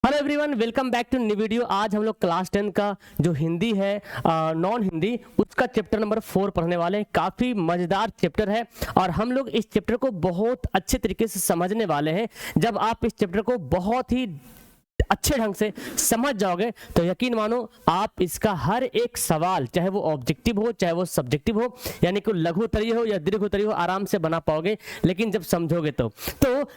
Hello everyone, welcome back to new video. आज हम लोग क्लास 10 का जो हिंदी है नॉन हिंदी उसका चैप्टर नंबर 4 पढ़ने वाले हैं। काफ़ी मज़ेदार चैप्टर है और हम लोग इस चैप्टर को बहुत अच्छे तरीके से समझने वाले हैं। जब आप इस चैप्टर को बहुत ही अच्छे ढंग से समझ जाओगे तो यकीन मानो आप इसका हर एक सवाल, चाहे वो ऑब्जेक्टिव हो चाहे वो सब्जेक्टिव हो, यानी कि लघु उत्तरीय हो या दीर्घ उत्तरीय हो, आराम से बना पाओगे। लेकिन जब समझोगे तो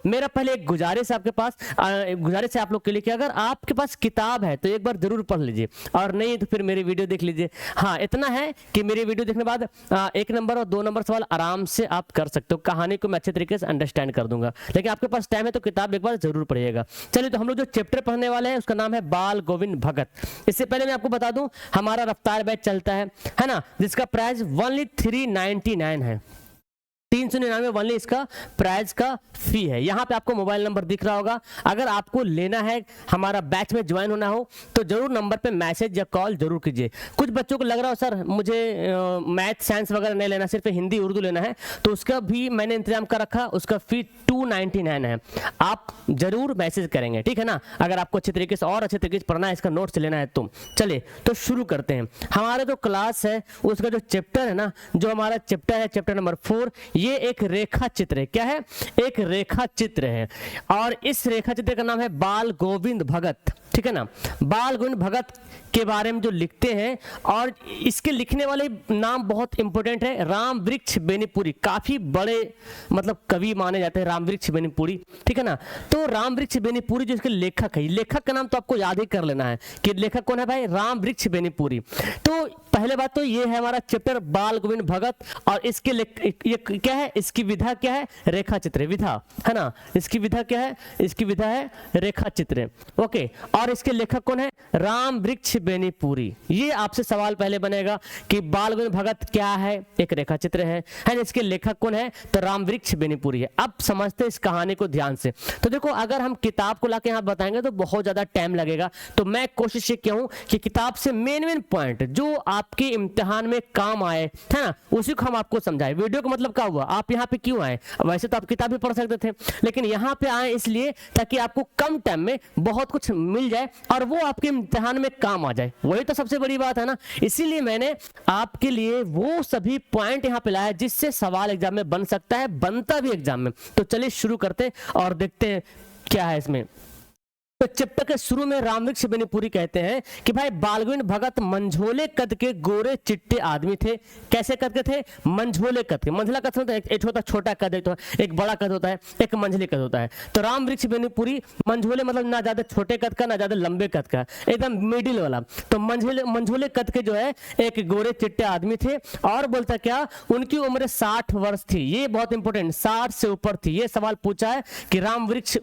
मेरा पहले एक गुजारिश है आपके पास, गुजारिश है आप लोग के लिए कि अगर आपके पास किताब है तो एक बार जरूर पढ़ लीजिए, और नहीं तो फिर मेरी वीडियो देख लीजिए। हाँ, इतना है कि मेरी वीडियो देखने के बाद 1 नंबर और 2 नंबर सवाल आराम से आप कर सकते हो। कहानी को मैं अच्छे तरीके से अंडरस्टैंड कर दूंगा, लेकिन आपके पास टाइम है तो किताब एक बार जरूर पढ़िएगा। चलिए, तो हम लोग जो चैप्टर पढ़ने वाले हैं उसका नाम है बाल गोविंद भगत। इससे पहले मैं आपको बता दूं, हमारा रफ्तार बैच चलता है ना, जिसका प्राइस ओनली 399 है। 399 ओनली इसका प्राइस का फी है। यहाँ पे आपको मोबाइल नंबर दिख रहा होगा। अगर आपको लेना है, हमारा बैच में ज्वाइन होना हो तो जरूर नंबर पे मैसेज या कॉल जरूर कीजिए। कुछ बच्चों को लग रहा हो सर मुझे मैथ साइंस वगैरह नहीं लेना, सिर्फ हिंदी उर्दू लेना है, तो उसका भी मैंने इंतजाम कर रखा। उसका फी 299 है। आप जरूर मैसेज करेंगे, ठीक है ना, अगर आपको अच्छे तरीके से और अच्छे तरीके से पढ़ना है, इसका नोट्स लेना है तो। चलिए तो शुरू करते हैं। हमारा जो क्लास है उसका जो चैप्टर है ना, जो हमारा चैप्टर है चैप्टर नंबर 4, ये एक रेखा चित्र है। क्या है? एक रेखा चित्र है, और इस रेखा चित्र का नाम है बाल गोविंद भगत, ठीक है ना। बाल गोविंद भगत के बारे में जो लिखते हैं, और इसके लिखने वाले नाम बहुत इंपॉर्टेंट है, राम वृक्ष बेनीपुरी। काफी बड़े मतलब कवि माने जाते हैं राम वृक्ष बेनीपुरी, ठीक है ना। तो राम वृक्ष बेनीपुरी जो इसके लेखक है, लेखक का नाम तो आपको याद ही कर लेना है कि लेखक कौन है भाई, राम वृक्ष बेनीपुरी। तो पहले बात तो ये है हमारा चैप्टर बाल गोविंद भगत, और इसके ये क्या है, इसकी विधा क्या है, रेखा चित्र विधा, है ना। इसकी विधा क्या है, इसकी विधा है रेखा चित्र, ओके। और इसके लेखक कौन है, राम वृक्ष बेनीपुरी। ये आपसे सवाल पहले बनेगा कि बाल गोविंद भगत क्या है, एक रेखा चित्र है ना। इसके लेखक कौन है, तो राम वृक्ष बेनीपुरी है। अब समझते हैं इस कहानी को ध्यान से। तो देखो, अगर हम किताब को लाके यहाँ बताएंगे तो बहुत ज्यादा टाइम लगेगा, तो मैं कोशिश ये किया हूं कि किताब से मेन पॉइंट जो आपके इम्तिहान में काम आए, है ना, उसी को हम आपको समझाए। वीडियो का मतलब क्या हुआ, आप यहाँ पे क्यों आए? वैसे तो आप किताब भी पढ़ सकते थे, लेकिन यहाँ पे आए इसलिए ताकि आपको कम टाइम में बहुत कुछ मिल जाए और वो आपके इम्तिहान में काम आ जाए। वही तो सबसे बड़ी बात है ना। इसीलिए मैंने आपके लिए वो सभी पॉइंट यहाँ पे लाया जिससे सवाल एग्जाम में बन सकता है, बनता भी एग्जाम में। तो चलिए शुरू करते और देखते हैं क्या है इसमें। तो चैप्टर के शुरू में रामवृक्ष बेनीपुरी कहते हैं कि भाई बाल गोविंद भगत मंझोले कद के गोरे चिट्टे आदमी थे। कैसे कद के थे? मंझोले कद के। मंझला कद होता है, एक होता है छोटा कद, एक बड़ा कद होता है, एक मंझले कद होता है। तो रामवृक्ष बेनीपुरी मंझोले मतलब ना ज्यादा छोटे कद का ना ज्यादा लंबे कद का, एकदम मिडिल वाला। तो मंझोले कद के जो है एक गोरे चिट्टे आदमी थे। और बोलता क्या, उनकी उम्र 60 वर्ष थी। ये बहुत इंपॉर्टेंट, 60 से ऊपर थी। ये सवाल पूछा है कि रामवृक्ष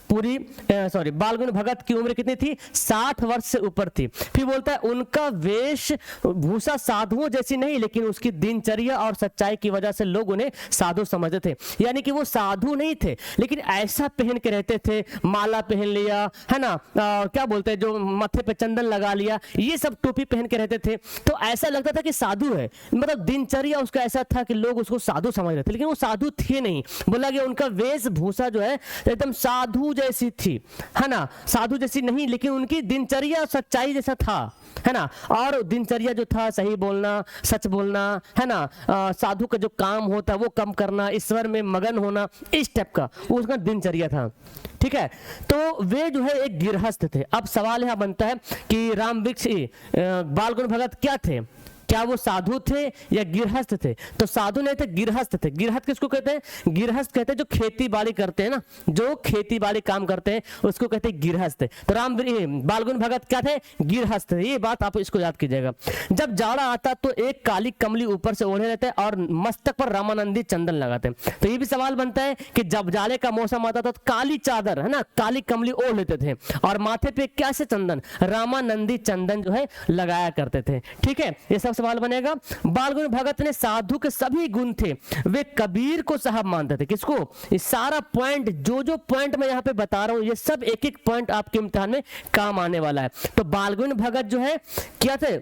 पुरी सॉरी बाल भगत की उम्र कितनी थी? 60 वर्ष से ऊपर थी। फिर बोलता है उनका वेश भूषा साधुओं जैसी नहीं, लेकिन उसकी दिनचर्या और सच्चाई की वजह से लोग उन्हें साधु समझते थे। यानी कि वो साधु नहीं थे, लेकिन ऐसा पहन के रहते थे, माला पहन लिया, है ना, क्या बोलते हैं, जो माथे पे चंदन लगा लिया, ये सब टोपी पहन के रहते थे। तो ऐसा लगता था कि साधु है, मतलब दिनचर्या उसका ऐसा था कि लोग उसको साधु समझ रहे थे, लेकिन वो साधु थे नहीं। बोला गया उनका वेशभूषा जो है एकदम साधु जैसी थी, है ना, साधु जैसी नहीं, लेकिन उनकी दिनचर्या सच्चाई जैसा था, है ना। और दिनचर्या जो था, सही बोलना, सच बोलना, है ना, साधु का जो काम होता है वो कम करना, ईश्वर में मगन होना, इस टाइप का उसका दिनचर्या था, ठीक है। तो वे जो है एक गिरहस्थ थे। अब सवाल यहां बनता है कि रामवृक्ष बाल गोविंद भगत क्या थे? क्या वो साधु थे या गिरहस्थ थे? तो साधु नहीं थे, गिरहस्थ थे। गिरहस्थ किसको कहते हैं? गिरहस्थ कहते हैं जो खेती बाड़ी करते हैं ना, जो खेती बाड़ी काम करते हैं उसको कहते हैं गिरहस्थ। तो बाल गोविंद भगत क्या थे? गिरहस्थ। ये बात आप इसको याद कीजिएगा। जब जाड़ा आता तो एक काली कमली ऊपर से ओढ़े रहते और मस्तक पर रामानंदी चंदन लगाते। तो ये भी सवाल बनता है कि जब जाड़े का मौसम आता था तो काली चादर, है ना, काली कमली ओढ़ लेते थे और माथे पे कैसे चंदन, रामानंदी चंदन जो है लगाया करते थे, ठीक है। ये सब सवाल बनेगा। बाल गोविंद भगत ने साधु के सभी गुण थे, वे कबीर को साहब मानते थे। किसको? इस सारा पॉइंट, जो पॉइंट मैं यहाँ पे बता रहा हूँ, ये सब एक एक पॉइंट आपके इम्तिहान में काम आने वाला है। तो बाल गोविंद भगत जो है क्या थे?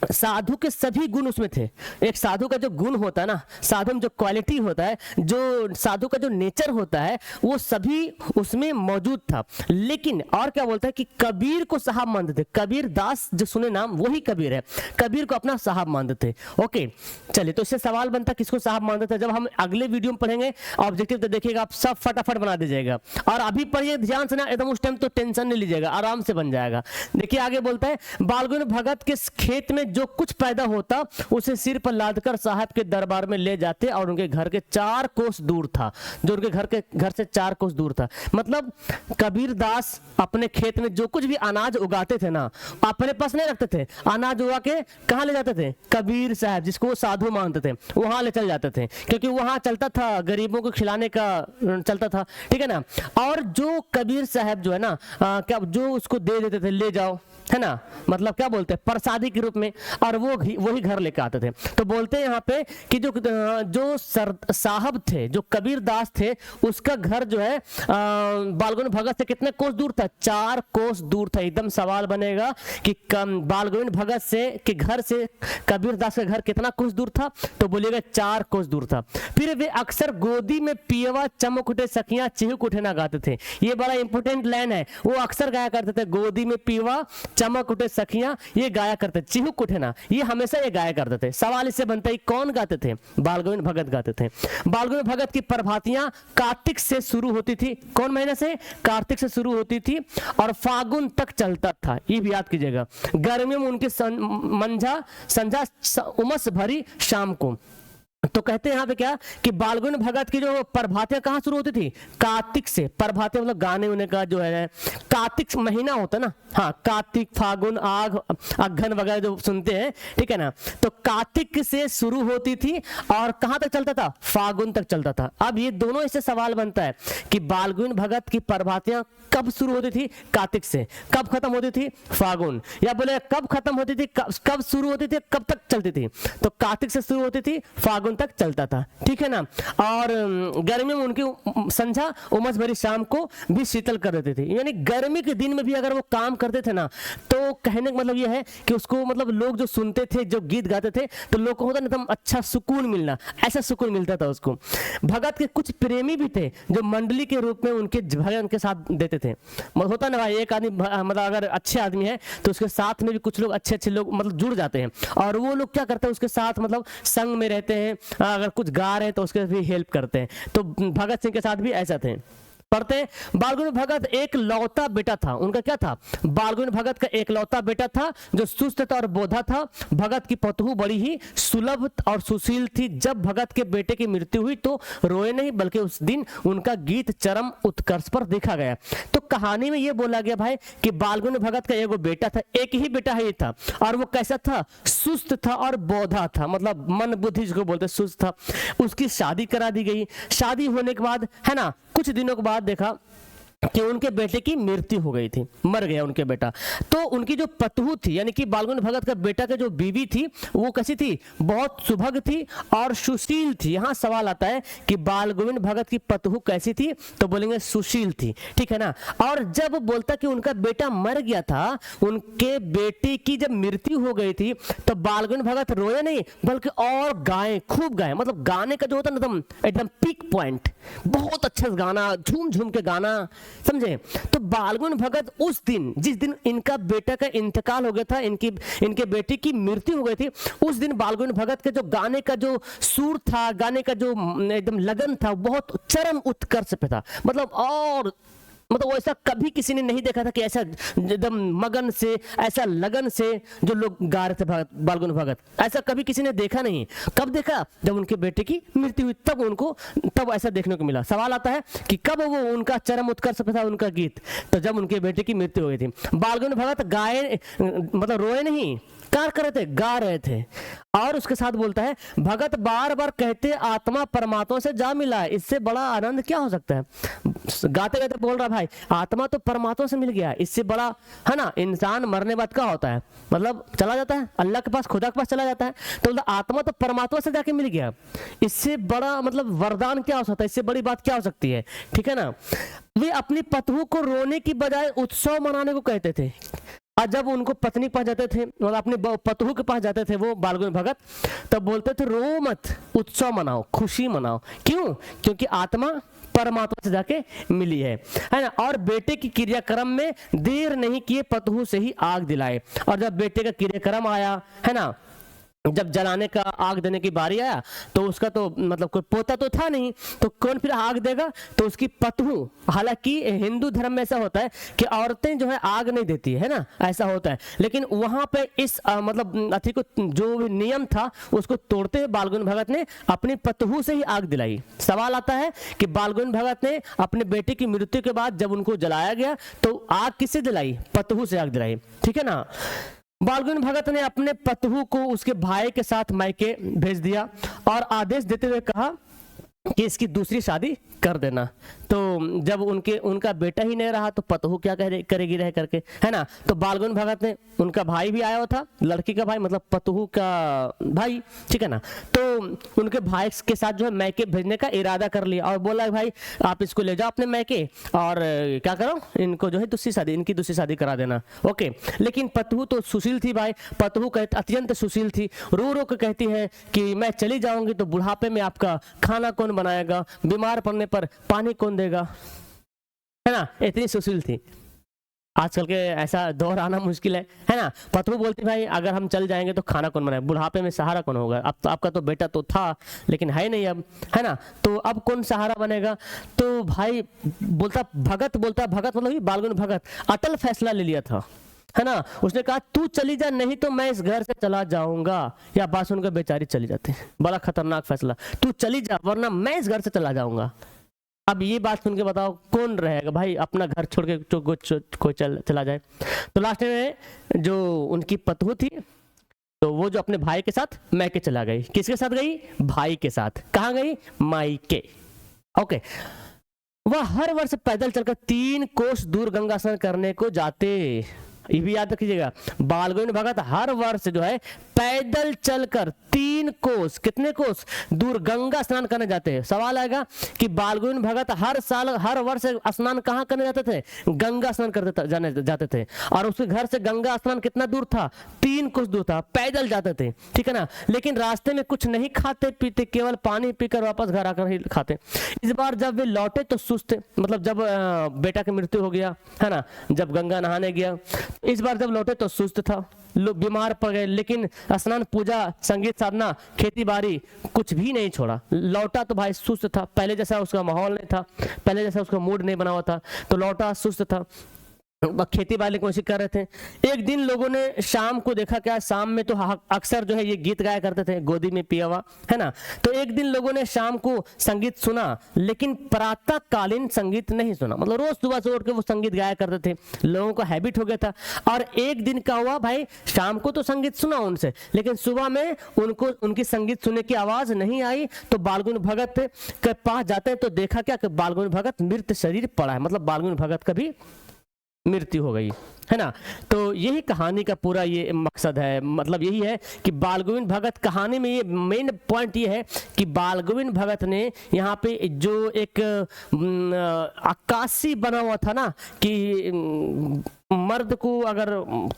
साधु के सभी गुण उसमें थे। एक साधु का जो गुण होता है ना, साधु में जो क्वालिटी होता है, जो साधु का जो नेचर होता है, वो सभी उसमें मौजूद था। लेकिन और क्या बोलता है कि कबीर को साहब मानते थे। कबीर दास जो सुने नाम वही कबीर है, कबीर को अपना साहब मानते थे। ओके चलिए, तो इससे सवाल बनता किसको साहब मानते थे। जब हम अगले वीडियो में पढ़ेंगे ऑब्जेक्टिव तो देखिएगा आप सब फटाफट बना दीजिएगा, और अभी पढ़िए ध्यान से ना, एकदम उस टाइम तो टेंशन नहीं लीजिएगा, आराम से बन जाएगा। देखिए आगे बोलता है, बालगुण भगत के खेत में जो कुछ पैदा होता उसे सिर पर लादकर साहब के दरबार में ले जाते, और उनके घर के 4 कोस दूर था, जो उनके घर से 4 कोस दूर था। मतलब कबीर दास अपने खेत में जो कुछ भी अनाज उगाते थे ना, अपने पास नहीं रखते थे, अनाज उगा के कहाँ ले जाते थे, कबीर साहब जिसको वो साधु मानते थे वहां ले चल जाते थे, क्योंकि वहां चलता था गरीबों को खिलाने का चलता था, ठीक है ना। और जो कबीर साहब जो है ना क्या जो उसको दे देते थे, ले जाओ, है ना, मतलब क्या बोलते हैं प्रसादी के रूप में, और वो वही घर लेकर आते थे। तो बोलते हैं यहाँ पे कि जो साहब थे, जो कबीर दास थे, उसका घर जो है बालगोविंद भगत से कितने कोस दूर था, 4 कोस दूर था। एकदम सवाल बनेगा कि बालगोविंद भगत से के घर से कबीर दास का घर कितना कोस दूर था, तो बोलिएगा 4 कोस दूर था। फिर वे अक्सर गोदी में पियवा चमक उठे सखियां चिहुक उठे ना गाते थे। ये बड़ा इंपॉर्टेंट लाइन है, वो अक्सर गाया करते थे, गोदी में पीवा चमक उठे सखियां, ये गाया करते, चिहुक उठे ना, ये हमेशा ये गाया करते थे। सवाल इससे बनता है कौन गाते थे, बालगोविंद भगत गाते थे। बालगोविंद भगत की प्रभातियां कार्तिक से शुरू होती थी, कौन महीने से, कार्तिक से शुरू होती थी और फागुन तक चलता था, ये भी याद कीजिएगा। गर्मियों में उनकी संझा उमस भरी शाम को। तो कहते हैं यहाँ पे क्या कि बालगुण भगत की जो प्रभातियां कहाँ शुरू होती थी, कार्तिक से। प्रभाते मतलब गाने उन्हें का जो है कार्तिक महीना होता ना, हाँ कार्तिक फागुन आग अघन वगैरह जो सुनते हैं, ठीक है ना। तो कार्तिक से शुरू होती थी और कहाँ तक चलता था, फागुन तक चलता था। अब ये दोनों इससे सवाल बनता है कि बालगुण भगत की प्रभातियां कब शुरू होती थी, कार्तिक से, कब खत्म होती थी, फागुन, या बोले कब खत्म होती थी, कब शुरू होती थी, कब तक चलती थी, तो कार्तिक से शुरू होती थी, फागुन तक चलता था, ठीक है ना। और गर्मी में उनकी संझा उमस भरी शाम को भी शीतल कर देती थी, यानी गर्मी के दिन में भी अगर वो काम करते थे ना, तो कहने का मतलब ये है कि उसको मतलब लोग जो सुनते थे, जो गीत गाते थे, तो लोग को होता ना एकदम अच्छा सुकून मिलना, ऐसा सुकून मिलता था उसको। भगत के कुछ प्रेमी भी थे जो मंडली के रूप में उनके भजन के साथ देते थे। मतलब होता ना भाई, एक आदमी मतलब अगर अच्छे आदमी है तो उसके साथ में भी कुछ लोग अच्छे लोग मतलब जुड़ जाते हैं, और वो लोग क्या करते हैं उसके साथ मतलब संग में रहते हैं, अगर कुछ गा रहे हैं तो उसके भी हेल्प करते हैं। तो भगत सिंह के साथ भी ऐसा थे। पढ़ते हैं, बालगुण भगत एक लौता बेटा था। उनका क्या था, बालगुण भगत का एक लौता बेटा था जो सुस्त था और बोधा था। भगत की पतहू बड़ी ही सुलभ और सुशील थी। जब भगत के बेटे की मृत्यु हुई तो रोए नहीं, बल्कि उस दिन उनका गीत चरम उत्कर्ष पर देखा गया। तो कहानी में यह बोला गया भाई कि बालगुण भगत का एगो बेटा था, एक ही बेटा है ये था, और वो कैसा था, सुस्त था और बोधा था, मतलब मन बुद्धि जिसको बोलते सुस्त था। उसकी शादी करा दी गई। शादी होने के बाद है ना, कुछ दिनों के बाद देखा कि उनके बेटे की मृत्यु हो गई थी, मर गया उनके बेटा। तो उनकी जो पतहू थी, यानी कि बालगुण भगत का बेटा का जो बीवी थी, वो कैसी थी, बहुत सुभग थी और सुशील थी। यहाँ सवाल आता है कि बालगोविंद भगत की पतहू कैसी थी, तो बोलेंगे सुशील थी, ठीक है ना। और जब बोलता कि उनका बेटा मर गया था, उनके बेटे की जब मृत्यु हो गई थी, तो बालगोविंद भगत रोए नहीं, बल्कि और गाए, खूब गाए। मतलब गाने का जो होता है एकदम पीक पॉइंट, बहुत अच्छा गाना, झूम झूम के गाना, समझे। तो बालगुण भगत उस दिन, जिस दिन इनका बेटा का इंतकाल हो गया था, इनके बेटे की मृत्यु हो गई थी, उस दिन बालगुण भगत के जो गाने का जो सुर था, गाने का जो एकदम लगन था, बहुत चरम उत्कर्ष पे था। मतलब ऐसा कभी किसी ने नहीं देखा था कि ऐसा एकदम मगन से, ऐसा लगन से जो लोग गा रहे थे बालगुण भगत, ऐसा कभी किसी ने देखा नहीं। कब देखा, जब उनके बेटे की मृत्यु हुई, तब ऐसा देखने को मिला। सवाल आता है कि कब वो उनका चरम उत्कर्ष पे था उनका गीत, तो जब उनके बेटे की मृत्यु हो गई थी। बालगुण भगत गाए, मतलब रोए नहीं, कार कर रहे थे, गा रहे थे। और उसके साथ बोलता है, भगत बार बार कहते आत्मा परमात्मा से जा मिला है, इससे बड़ा आनंद क्या हो सकता है। गाते गाते बोल रहा भाई, आत्मा तो परमात्मा से मिल गया, इससे बड़ा है ना। इंसान मरने बाद क्या होता है, मतलब चला जाता है अल्लाह के पास, खुदा के पास चला जाता है। तो आत्मा तो परमात्मा से जाके मिल गया, इससे बड़ा मतलब वरदान क्या हो सकता है, इससे बड़ी बात क्या हो सकती है, ठीक है ना। वे अपनी पतहू को रोने की बजाय उत्सव मनाने को कहते थे। और जब उनको पत्नी के पास जाते थे, मतलब अपने पतहू के पास जाते थे वो बालगुन भगत, तब बोलते थे रो मत, उत्सव मनाओ, खुशी मनाओ। क्यों? क्योंकि आत्मा परमात्मा से जाके मिली है ना। और बेटे की क्रियाक्रम में देर नहीं किए, पतहू से ही आग दिलाए। और जब बेटे का क्रियाक्रम आया है ना, जब जलाने का, आग देने की बारी आया, तो उसका तो मतलब कोई पोता तो था नहीं, तो कौन फिर आग देगा? तो उसकी पतहू। हालांकि हिंदू धर्म में ऐसा होता है कि औरतें जो है आग नहीं देती है ना, ऐसा होता है। लेकिन वहां पे इस मतलब अथी को, जो भी नियम था उसको तोड़ते हुए बालगुन भगत ने अपनी पतहू से ही आग दिलाई। सवाल आता है कि बालगुन भगत ने अपने बेटे की मृत्यु के बाद जब उनको जलाया गया तो आग किससे दिलाई? पतहू से आग दिलाई, ठीक है ना। बालगुन भगत ने अपने पतहू को उसके भाई के साथ मायके भेज दिया और आदेश देते हुए कहा कि इसकी दूसरी शादी कर देना। तो जब उनका बेटा ही नहीं रहा तो पतहू क्या करेगी रह करके, है ना। तो बालगुन भगत ने, उनका भाई भी आया हुआ था, लड़की का भाई मतलब पतहू का भाई, ठीक है ना। तो उनके भाई के साथ जो है मैके भेजने का इरादा कर लिया और बोला भाई आप इसको ले जाओ अपने मैके और क्या करो, इनको जो है इनकी दूसरी शादी करा देना, ओके। लेकिन पतहू तो सुशील थी भाई, पतहू अत्यंत सुशील थी, रो रो के कहती है कि मैं चली जाऊंगी तो बुढ़ापे में आपका खाना कौन बनाएगा, बीमार पड़ने पर पानी कौन देगा, है ना। इतनी सुशील थी। आजकल के ऐसा दौर आना मुश्किल है ना। पतहू बोलती भाई अगर हम चल जाएंगे तो खाना कौन बनाए, बुढ़ापे में सहारा कौन होगा, अब तो आपका तो बेटा तो था लेकिन है नहीं अब, है ना, तो अब कौन सहारा बनेगा। तो भाई भगत मतलब बालगुन भगत अटल फैसला ले लिया था, है ना। उसने कहा तू चली जा, नहीं तो मैं इस घर से चला जाऊंगा। या बात सुनकर बेचारी चली जाती है, बड़ा खतरनाक फैसला, तू चली जा वरना मैं इस घर से चला जाऊंगा। अब ये बात सुन के बताओ कौन रहेगा भाई अपना घर छोड़ के कोई चला जाए। तो लास्ट में जो उनकी पतहू थी तो वो जो अपने भाई के साथ मैके चला गई। किसके साथ गई? भाई के साथ। कहाँ गई? मायके, ओके। वह हर वर्ष पैदल चलकर 3 कोस दूर गंगा स्नान करने को जाते। ये भी याद रखिएगा, बालगुन भगत हर वर्ष जो है पैदल चलकर 3 कोस, कितने कोस दूर गंगा स्नान करने जाते हैं। सवाल आएगा कि बालगुन भगत हर वर्ष स्नान कहाँ करने जाते थे? गंगा स्नान करते जाते थे। और उसके घर से गंगा स्नान कितना दूर था? 3 कोस दूर था, पैदल जाते थे, ठीक है ना। लेकिन रास्ते में कुछ नहीं खाते पीते, केवल पानी पीकर वापस घर आकर ही खाते। इस बार जब वे लौटे तो सुस्त थे, मतलब जब बेटा की मृत्यु हो गया, है ना, जब गंगा नहाने गया, इस बार जब लौटे तो सुस्त था, लोग बीमार पड़ गए। लेकिन स्नान, पूजा, संगीत साधना, खेती बाड़ी कुछ भी नहीं छोड़ा। लौटा तो भाई सुस्त था, पहले जैसा उसका माहौल नहीं था, पहले जैसा उसका मूड नहीं बना हुआ था, तो लौटा सुस्त था, खेती बाड़ी कोशिश कर रहे थे। एक दिन लोगों ने शाम को देखा, क्या शाम में तो अक्सर जो है ये गीत गाया करते थे, गोदी में पिया हुआ, है ना। तो एक दिन लोगों ने शाम को संगीत सुना लेकिन प्रातःकालीन संगीत नहीं सुना। मतलब रोज सुबह से उठ के वो संगीत गाया करते थे, लोगों का हैबिट हो गया था। और एक दिन क्या हुआ भाई, शाम को तो संगीत सुना उनसे, लेकिन सुबह में उनको उनकी संगीत सुनने की आवाज नहीं आई। तो बालगुन भगत के पास जाते हैं तो देखा क्या कि बालगुन भगत मृत शरीर पड़ा है, मतलब बालगुन भगत का भी मृत्यु हो गई, है ना। तो यही कहानी का पूरा ये मकसद है, मतलब यही है कि बालगोविंद भगत कहानी में ये मेन पॉइंट ये है कि बालगोविंद भगत ने यहाँ पे जो एक अक्कासी बना हुआ था ना कि मर्द को अगर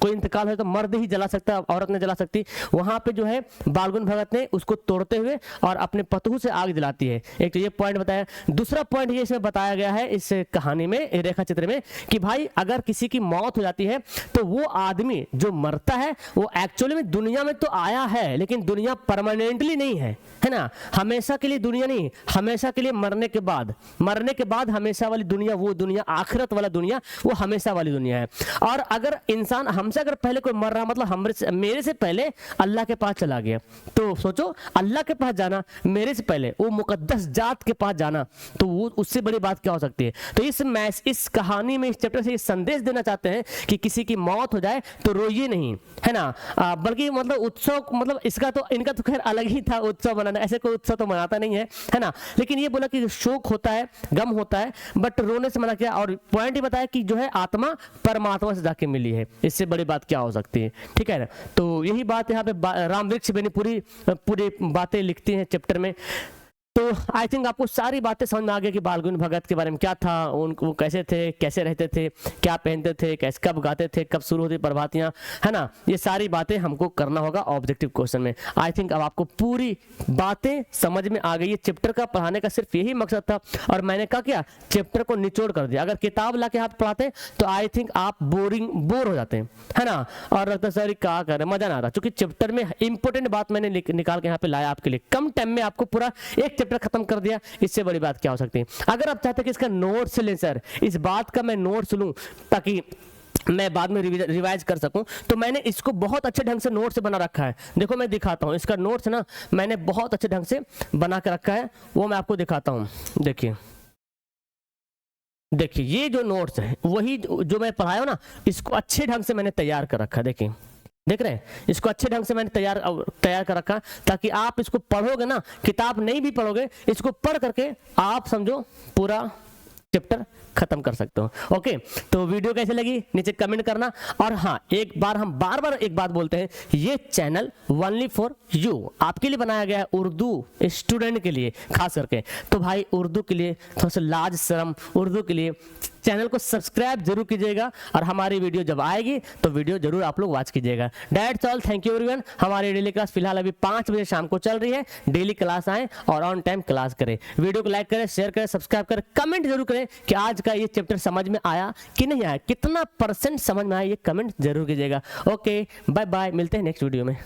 कोई इंतकाल है तो मर्द ही जला सकता, औरत नहीं जला सकती, वहां पे जो है बालगुन भगत ने उसको तोड़ते हुए और अपने पतहू से आग जलाती है। एक तो ये पॉइंट बताया। दूसरा पॉइंट ये इसमें बताया गया है इस कहानी में, रेखा चित्र में, कि भाई अगर किसी की मौत हो जाती है तो वो आदमी जो मरता है वो एक्चुअली में दुनिया में तो आया है लेकिन दुनिया परमानेंटली नहीं है, है ना। हमेशा के लिए दुनिया नहीं, हमेशा के लिए मरने के बाद हमेशा वाली दुनिया, वो दुनिया आखिरत वाला दुनिया, वो हमेशा वाली दुनिया है। और अगर इंसान हमसे अगर पहले कोई मर रहा, मतलब मेरे से पहले अल्लाह के पास चला गया, तो सोचो अल्लाह के पास जाना, मेरे से पहले वो मुकद्दस जात के पास जाना, तो वो उससे बड़ी बात क्या हो सकती है। तो इस कहानी में, इस चैप्टर से ये संदेश देना चाहते हैं कि किसी की मौत हो जाए तो रोइए नहीं, है ना, बल्कि मतलब उत्सव, मतलब इनका तो खैर अलग ही था उत्सव मनाना, ऐसे कोई उत्सव तो मनाता नहीं है ना। लेकिन ये बोला कि शोक होता है, गम होता है, बट रोने से मना किया। और पॉइंट ही बताया कि जो है आत्मा परमात्मा से जाके मिली है, इससे बड़ी बात क्या हो सकती है, ठीक है ना। तो यही बात यहाँ पे राम वृक्ष बेनी पूरी बातें लिखती हैं चैप्टर में। तो आई थिंक आपको सारी बातें समझ में आ गई कि बाल गंगाधर भगत के बारे में क्या था, उनको कैसे थे, कैसे रहते थे, क्या पहनते थे, कैसे कब गाते थे, कब शुरू होती प्रभातियाँ, है ना। ये सारी बातें हमको करना होगा ऑब्जेक्टिव क्वेश्चन में। आई थिंक अब आपको पूरी बातें समझ में आ गई है। चैप्टर का पढ़ाने का सिर्फ यही मकसद था और मैंने क्या किया, चैप्टर को निचोड़ कर दिया। अगर किताब ला के आप पढ़ाते तो आई थिंक आप बोर हो जाते हैं, है ना, और लगता सर क्या कर रहे, मजा ना आता। क्योंकि चैप्टर में इंपॉर्टेंट बात मैंने निकाल के यहाँ पे लाया आपके लिए, कम टाइम में आपको पूरा एक चैप्टर खत्म कर दिया। इससे बड़ी बात क्या हो सकती है। अगर आप चाहते हैं कि इसका नोट्स लें सर, इस बात का मैं नोट्स लूं ताकि मैं बाद में रिवाइज कर सकूं, तो मैंने इसको बहुत अच्छे ढंग से नोट से बना रखा है। देखो मैं दिखाता हूं, इसका नोट्स ना मैंने बहुत अच्छे ढंग से बना के रखा है, वो मैं आपको दिखाता हूं। देखिए देखिए ये जो नोट्स है वही जो मैं पढ़ाया हूं ना, इसको अच्छे ढंग से मैंने तैयार कर रखा है। देखिए देख रहे हैं, इसको अच्छे ढंग से मैंने तैयार कर रखा, ताकि आप इसको पढ़ोगे ना, किताब नहीं भी पढ़ोगे, इसको पढ़ करके आप समझो पूरा चैप्टर खत्म कर सकते हो। ओके, तो वीडियो कैसे लगी नीचे कमेंट करना। और हाँ, एक बार हम बार बार एक बात बोलते हैं, ये चैनल ओनली फॉर यू, आपके लिए बनाया गया है, उर्दू स्टूडेंट के लिए खास करके। तो भाई उर्दू के लिए थोड़ा सा लाज शर्म, उर्दू के लिए चैनल को सब्सक्राइब जरूर कीजिएगा, और हमारी वीडियो जब आएगी तो वीडियो जरूर आप लोग वॉच कीजिएगा। That's all, thank you everyone. हमारी डेली क्लास फिलहाल अभी 5 बजे शाम को चल रही है। डेली क्लास आए और ऑन टाइम क्लास करें। वीडियो को लाइक करें, शेयर करें, सब्सक्राइब करें, कमेंट जरूर करें कि आज का ये चैप्टर समझ में आया कि नहीं आया, कितना % समझ में आया, ये कमेंट जरूर कीजिएगा। ओके, बाय बाय, मिलते हैं नेक्स्ट वीडियो में।